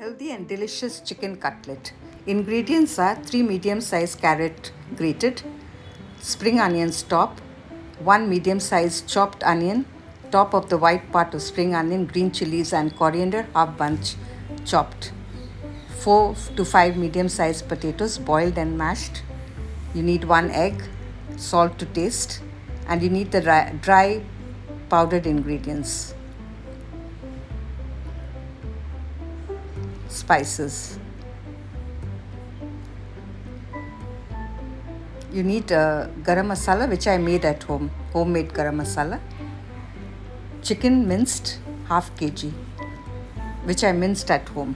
Healthy and delicious chicken cutlet. Ingredients are 3 medium-sized carrot grated, spring onions top, 1 medium-sized chopped onion, top of the white part of spring onion, green chilies and coriander, half bunch chopped. 4 to 5 medium-sized potatoes boiled and mashed. You need 1 egg, salt to taste, and you need the dry powdered ingredients. Spices. You need garam masala, which I made at home, homemade garam masala. Chicken minced, half kg, which I minced at home,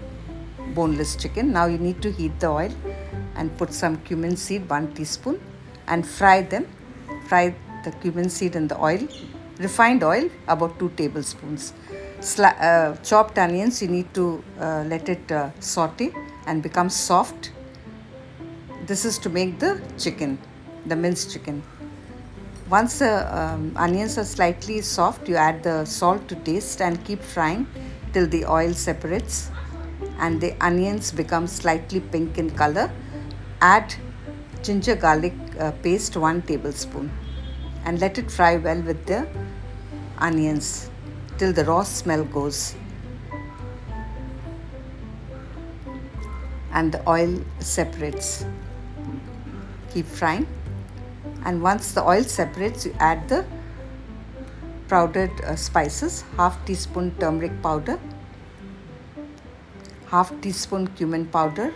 boneless chicken. Now you need to heat the oil and put some cumin seed, 1 teaspoon, and fry them. Fry the cumin seed in the oil, refined oil, about 2 tablespoons. Chopped onions, you need to let it saute and become soft. This is to make the chicken, the minced chicken. Once the onions are slightly soft, you add the salt to taste and keep frying till the oil separates and the onions become slightly pink in color. Add ginger garlic paste, 1 tablespoon, and let it fry well with the onions till the raw smell goes and the oil separates. Keep frying, and once the oil separates, you add the powdered spices, half teaspoon turmeric powder, half teaspoon cumin powder,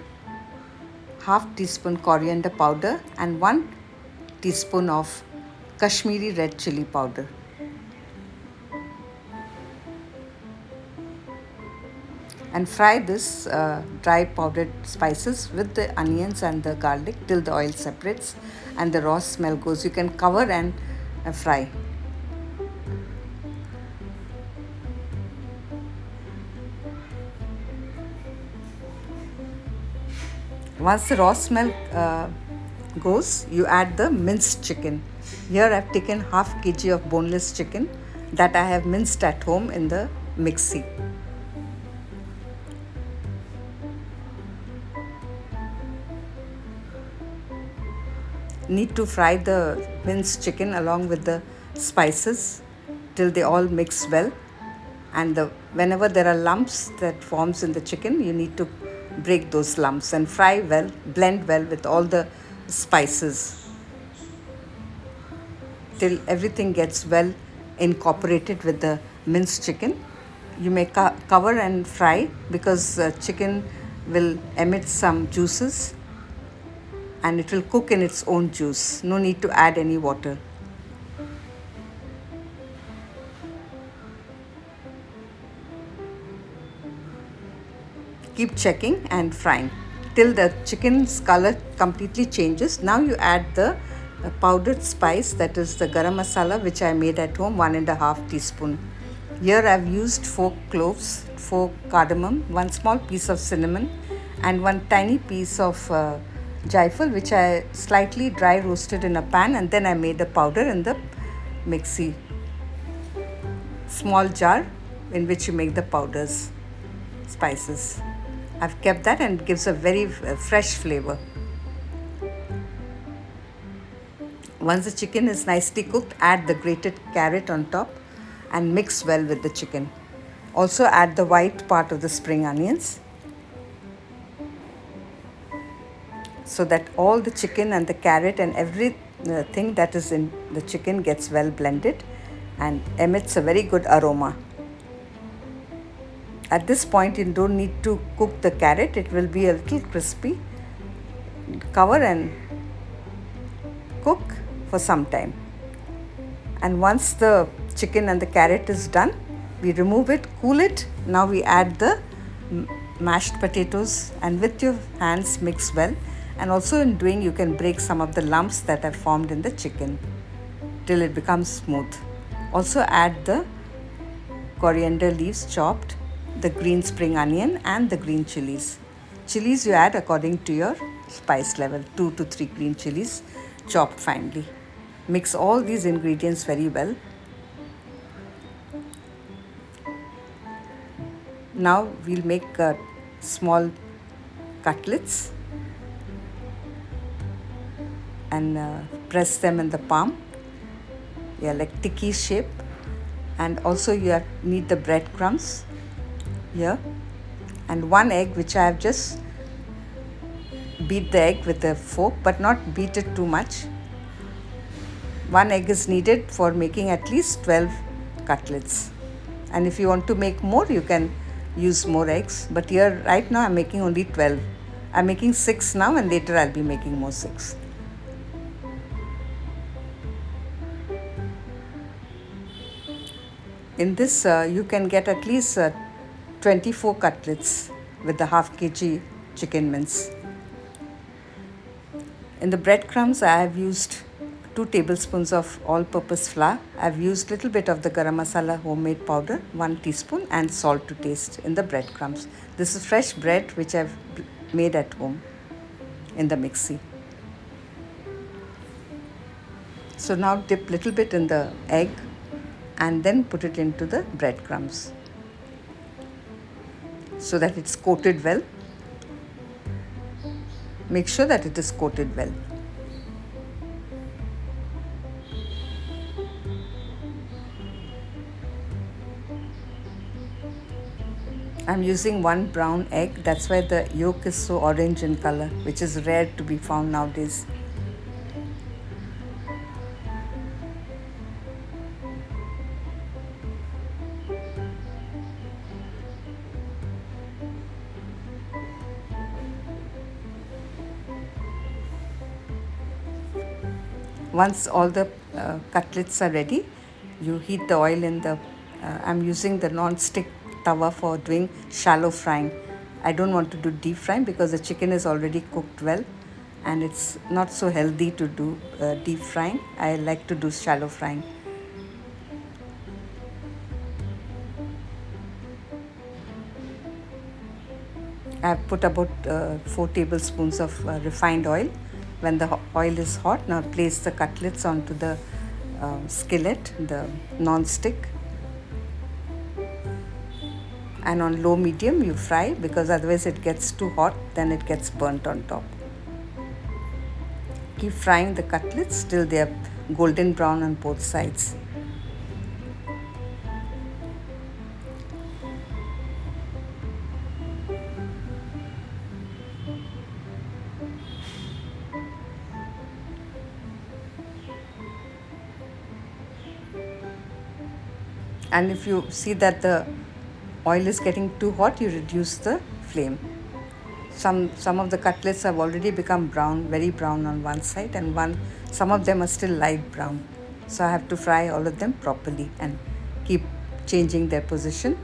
half teaspoon coriander powder, and 1 teaspoon of Kashmiri red chili powder. And fry this dry powdered spices with the onions and the garlic till the oil separates and the raw smell goes. You can cover and fry. Once the raw smell goes, you add the minced chicken. Here I have taken half kg of boneless chicken that I have minced at home in the mixie. Need to fry the minced chicken along with the spices till they all mix well, and whenever there are lumps that forms in the chicken, you need to break those lumps and fry well, blend well with all the spices till everything gets well incorporated with the minced chicken. You may cover and fry because chicken will emit some juices and it will cook in its own juice. No need to add any water. Keep checking and frying till the chicken's color completely changes. Now you add the powdered spice, that is the garam masala, which I made at home, 1.5 teaspoon. Here I have used 4 cloves, 4 cardamom, 1 small piece of cinnamon, and 1 tiny piece of jaifal, which I slightly dry roasted in a pan, and then I made a powder in the mixie small jar in which you make the powders, spices. I've kept that and it gives a very fresh flavor. Once the chicken is nicely cooked, add the grated carrot on top and mix well with the chicken. Also add the white part of the spring onions so that all the chicken and the carrot and everything that is in the chicken gets well blended and emits a very good aroma. At this point, you don't need to cook the carrot, it will be a little crispy. Cover and cook for some time. And once the chicken and the carrot is done, we remove it, cool it. Now we add the mashed potatoes and with your hands mix well. And also in doing, you can break some of the lumps that are formed in the chicken till it becomes smooth. Also add the coriander leaves chopped, the green spring onion and the green chilies. Chilies you add according to your spice level, 2 to 3 green chilies chopped finely. Mix all these ingredients very well. Now we'll make small cutlets and press them in the palm. Yeah, like tikki shape. And also you need the breadcrumbs here, and 1 egg, which I have just beat the egg with a fork, but not beat it too much. 1 egg is needed for making at least 12 cutlets. And if you want to make more, you can use more eggs. But here, right now, I'm making only 12. I'm making 6 now, and later I'll be making more 6. In this, you can get at least 24 cutlets with the half kg chicken mince. In the breadcrumbs, I have used 2 tablespoons of all-purpose flour. I've used little bit of the garam masala homemade powder, 1 teaspoon, and salt to taste in the breadcrumbs. This is fresh bread which I've made at home in the mixie. So now dip little bit in the egg and then put it into the breadcrumbs so that it's coated well. Make sure that it is coated well. I'm using 1 brown egg. That's why the yolk is so orange in color, which is rare to be found nowadays. Once all the cutlets are ready, you heat the oil in the, I'm using the non-stick tawa for doing shallow frying. I don't want to do deep frying because the chicken is already cooked well and it's not so healthy to do deep frying. I like to do shallow frying. I have put about 4 tablespoons of refined oil. When the oil is hot, now place the cutlets onto the skillet, the non-stick, and on low medium you fry, because otherwise it gets too hot, then it gets burnt on top. Keep frying the cutlets till they are golden brown on both sides. And if you see that the oil is getting too hot, you reduce the flame. Some of the cutlets have already become brown, very brown on one side, and some of them are still light brown. So I have to fry all of them properly and keep changing their position.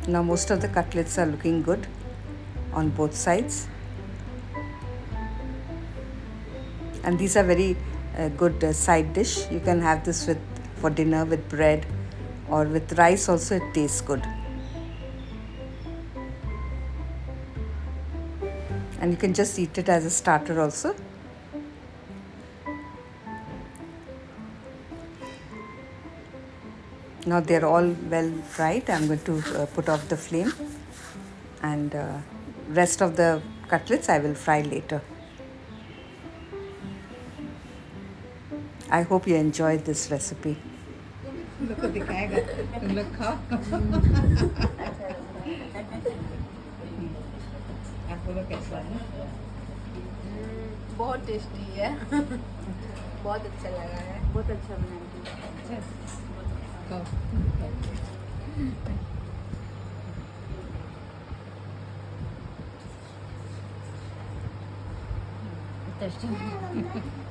Now most of the cutlets are looking good on both sides. And these are very good side dish. You can have this for dinner with bread or with rice also. It tastes good. And you can just eat it as a starter also. Now they're all well fried. I'm going to put off the flame, and rest of the cutlets I will fry later. I hope you enjoyed this recipe. बहुत tasty है बहुत अच्छा लगा है बहुत अच्छा बनाया tasty